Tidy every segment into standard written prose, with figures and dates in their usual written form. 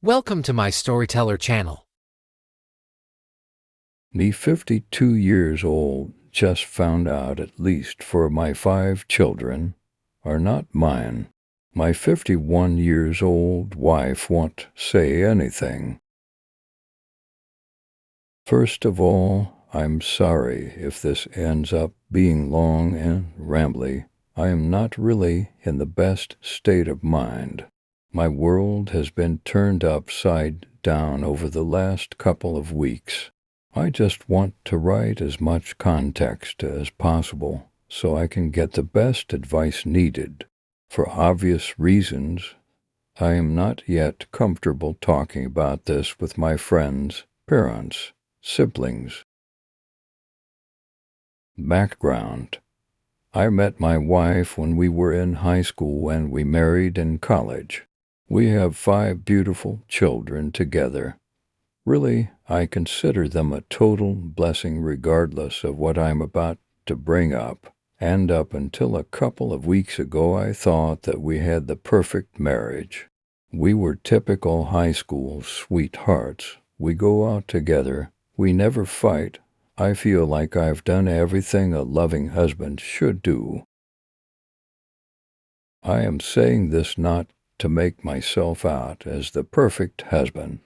Welcome to my Storyteller channel. Me 52 years old just found out at least for my 5 children are not mine. My 51 years old wife won't say anything. First of all, I'm sorry if this ends up being long and rambly. I am not really in the best state of mind. My world has been turned upside down over the last couple of weeks. I just want to write as much context as possible so I can get the best advice needed. For obvious reasons, I am not yet comfortable talking about this with my friends, parents, siblings. Background: I met my wife when we were in high school and we married in college. We have 5 beautiful children together. Really, I consider them a total blessing regardless of what I'm about to bring up. And up until a couple of weeks ago, I thought that we had the perfect marriage. We were typical high school sweethearts. We go out together. We never fight. I feel like I've done everything a loving husband should do. I am saying this not to make myself out as the perfect husband.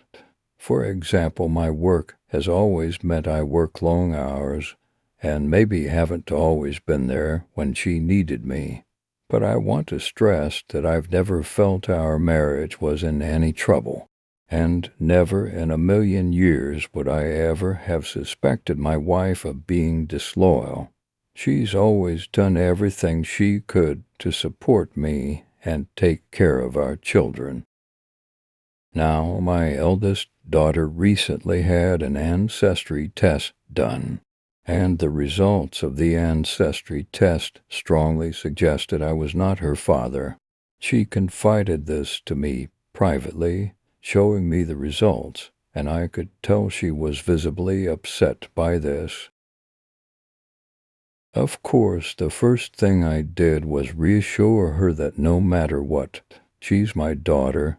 For example, my work has always meant I work long hours and maybe haven't always been there when she needed me. But I want to stress that I've never felt our marriage was in any trouble, and never in a million years would I ever have suspected my wife of being disloyal. She's always done everything she could to support me and take care of our children. Now, my eldest daughter recently had an ancestry test done, and the results of the ancestry test strongly suggested I was not her father. She confided this to me privately, showing me the results, and I could tell she was visibly upset by this. Of course, the first thing I did was reassure her that no matter what, she's my daughter,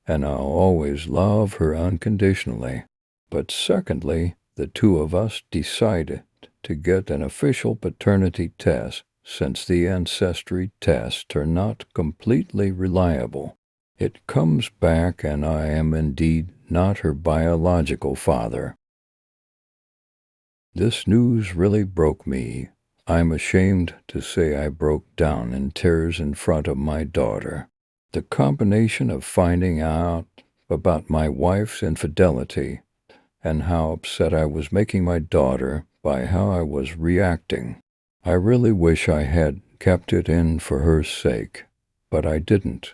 and I'll always love her unconditionally. But secondly, the two of us decided to get an official paternity test, since the ancestry tests are not completely reliable. It comes back and I am indeed not her biological father. This news really broke me. I'm ashamed to say I broke down in tears in front of my daughter. The combination of finding out about my wife's infidelity and how upset I was making my daughter by how I was reacting. I really wish I had kept it in for her sake, but I didn't.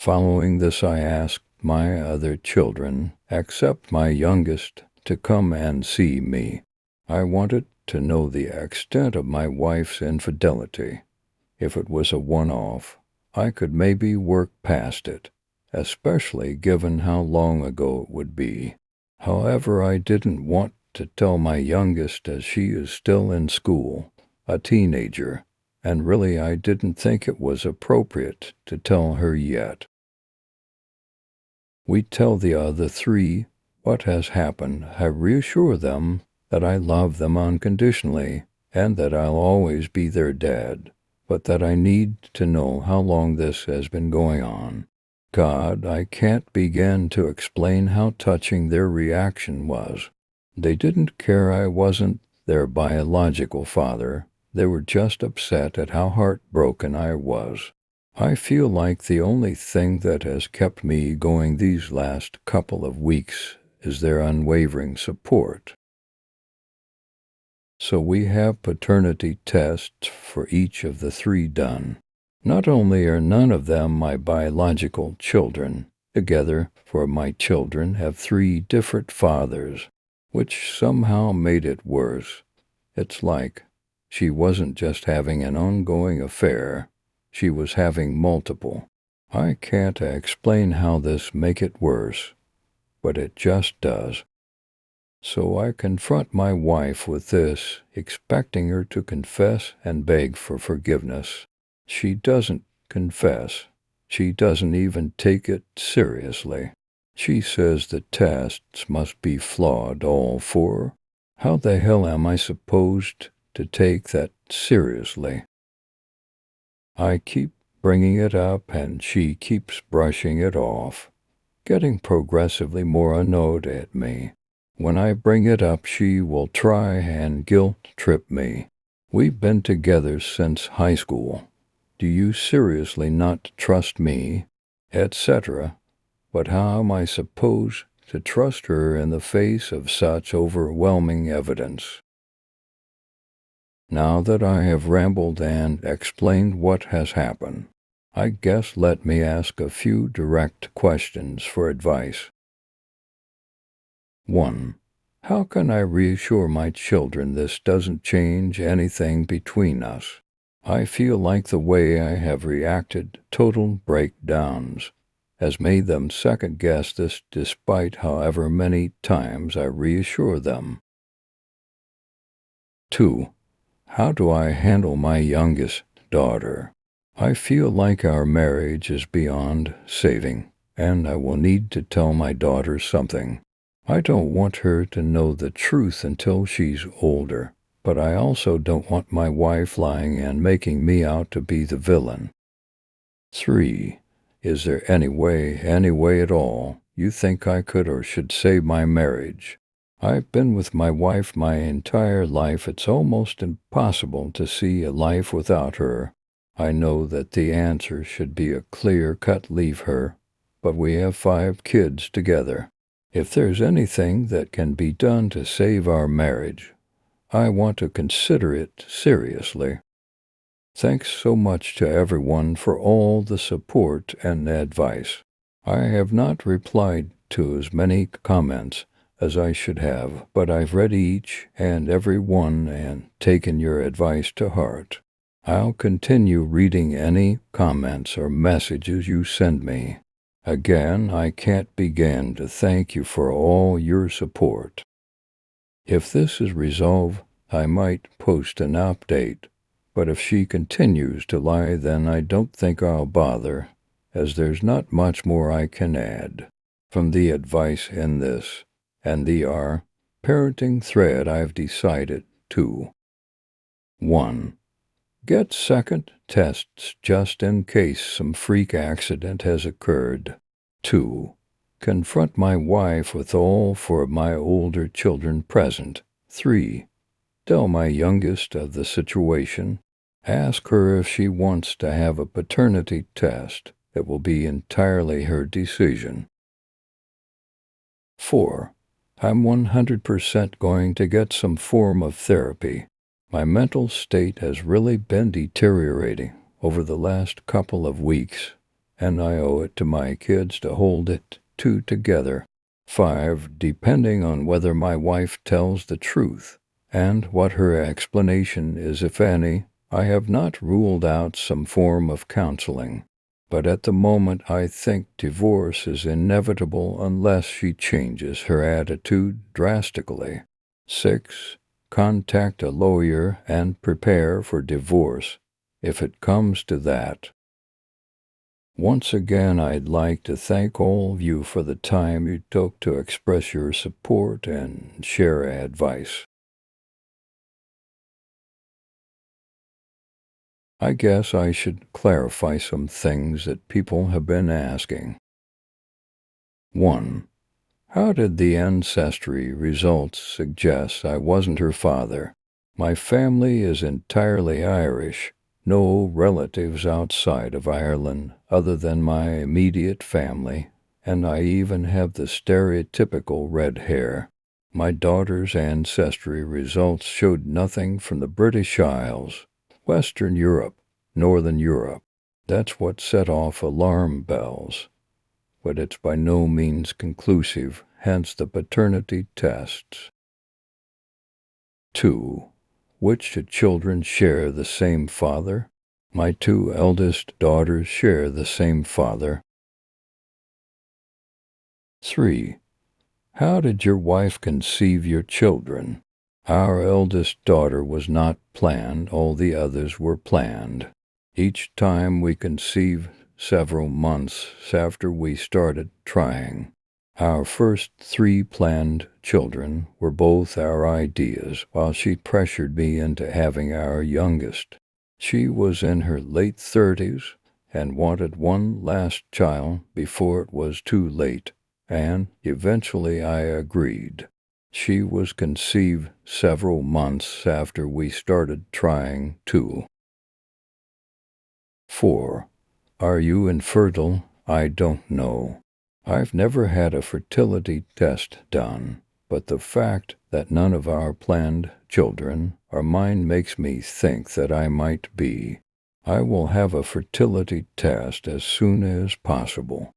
Following this, I asked my other children, except my youngest, to come and see me. I wanted to know the extent of my wife's infidelity. If it was a one-off, I could maybe work past it, especially given how long ago it would be. However, I didn't want to tell my youngest, as she is still in school, a teenager, and really I didn't think it was appropriate to tell her yet. We tell the other 3 what has happened. I reassure them that I love them unconditionally and that I'll always be their dad, but that I need to know how long this has been going on. God, I can't begin to explain how touching their reaction was. They didn't care I wasn't their biological father. They were just upset at how heartbroken I was. I feel like the only thing that has kept me going these last couple of weeks is their unwavering support. So we have paternity tests for each of the 3 done. Not only are none of them my biological children, together, for my children have 3 different fathers, which somehow made it worse. It's like she wasn't just having an ongoing affair, she was having multiple. I can't explain how this make it worse, but it just does. So I confront my wife with this, expecting her to confess and beg for forgiveness. She doesn't confess. She doesn't even take it seriously. She says the tests must be flawed, all four. How the hell am I supposed to take that seriously? I keep bringing it up and she keeps brushing it off, getting progressively more annoyed at me. When I bring it up, she will try and guilt trip me. We've been together since high school. Do you seriously not trust me? Etc. But how am I supposed to trust her in the face of such overwhelming evidence? Now that I have rambled and explained what has happened, I guess let me ask a few direct questions for advice. 1. How can I reassure my children this doesn't change anything between us? I feel like the way I have reacted, total breakdowns, has made them second-guess this despite however many times I reassure them. 2. How do I handle my youngest daughter? I feel like our marriage is beyond saving, and I will need to tell my daughter something. I don't want her to know the truth until she's older, but I also don't want my wife lying and making me out to be the villain. 3. Is there any way at all, you think I could or should save my marriage? I've been with my wife my entire life. It's almost impossible to see a life without her. I know that the answer should be a clear-cut leave her, but we have 5 kids together. If there's anything that can be done to save our marriage, I want to consider it seriously. Thanks so much to everyone for all the support and advice. I have not replied to as many comments as I should have, but I've read each and every one and taken your advice to heart. I'll continue reading any comments or messages you send me. Again, I can't begin to thank you for all your support. If this is resolved, I might post an update, but if she continues to lie, then I don't think I'll bother, as there's not much more I can add. From the advice in this and the parenting thread, I've decided to 1. Get second tests just in case some freak accident has occurred. 2. Confront my wife with all 4 of my older children present. 3. Tell my youngest of the situation. Ask her if she wants to have a paternity test. It will be entirely her decision. 4. I'm 100% going to get some form of therapy. My mental state has really been deteriorating over the last couple of weeks, and I owe it to my kids to hold it together. 5. Depending on whether my wife tells the truth and what her explanation is, if any, I have not ruled out some form of counseling. But at the moment I think divorce is inevitable unless she changes her attitude drastically. 6. Contact a lawyer and prepare for divorce, if it comes to that. Once again, I'd like to thank all of you for the time you took to express your support and share advice. I guess I should clarify some things that people have been asking. 1. How did the ancestry results suggest I wasn't her father? My family is entirely Irish, no relatives outside of Ireland other than my immediate family, and I even have the stereotypical red hair. My daughter's ancestry results showed nothing from the British Isles, Western Europe, Northern Europe. That's what set off alarm bells. But it's by no means conclusive, hence the paternity tests. 2. Which children share the same father? My 2 eldest daughters share the same father. 3. How did your wife conceive your children? Our eldest daughter was not planned, all the others were planned. Each time we conceived several months after we started trying. Our first 3 planned children were both our ideas, while she pressured me into having our youngest. She was in her late 30s and wanted one last child before it was too late, and eventually I agreed. She was conceived several months after we started trying too. 4. Are you infertile? I don't know. I've never had a fertility test done, but the fact that none of our planned children are mine makes me think that I might be. I will have a fertility test as soon as possible.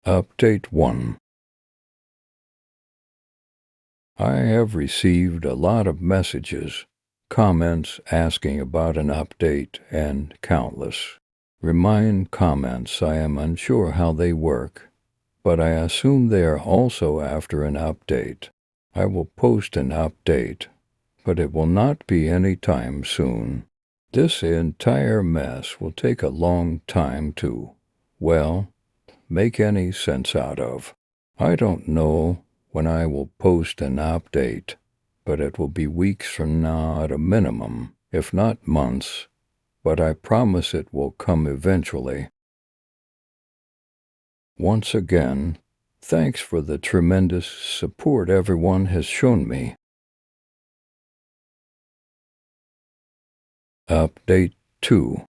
Update 1. I have received a lot of messages, comments asking about an update, and countless remind comments. I am unsure how they work, but I assume they are also after an update. I will post an update, but it will not be any time soon. This entire mess will take a long time to, well, make any sense out of. I don't know when I will post an update, but it will be weeks from now at a minimum, if not months, but I promise it will come eventually. Once again, thanks for the tremendous support everyone has shown me. Update 2.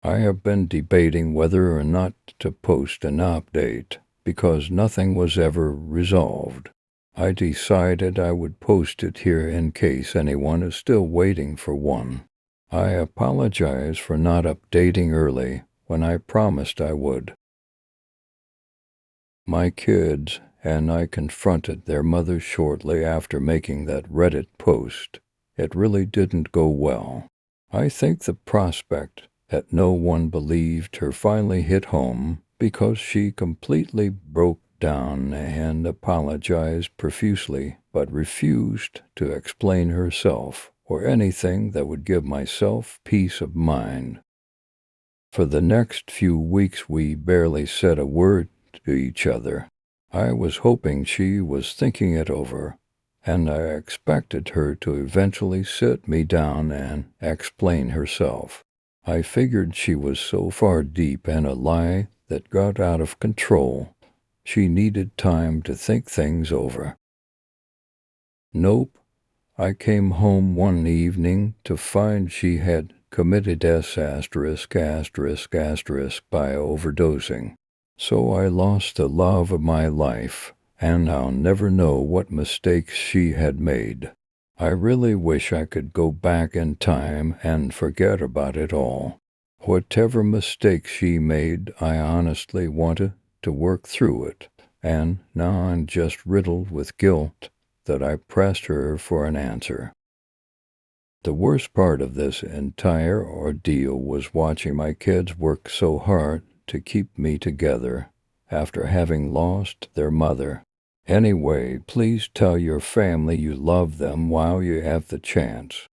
I have been debating whether or not to post an update because nothing was ever resolved. I decided I would post it here in case anyone is still waiting for one. I apologize for not updating early when I promised I would. My kids and I confronted their mother shortly after making that Reddit post. It really didn't go well. I think the prospect that no one believed her finally hit home because she completely broke down and apologized profusely, but refused to explain herself or anything that would give myself peace of mind. For the next few weeks we barely said a word to each other. I was hoping she was thinking it over, and I expected her to eventually sit me down and explain herself. I figured she was so far deep in a lie that got out of control, she needed time to think things over. Nope. I came home one evening to find she had committed by overdosing. So I lost the love of my life, and I'll never know what mistakes she had made. I really wish I could go back in time and forget about it all. Whatever mistakes she made, I honestly wanted to work through it, and now I'm just riddled with guilt that I pressed her for an answer. The worst part of this entire ordeal was watching my kids work so hard to keep me together after having lost their mother. Anyway, please tell your family you love them while you have the chance.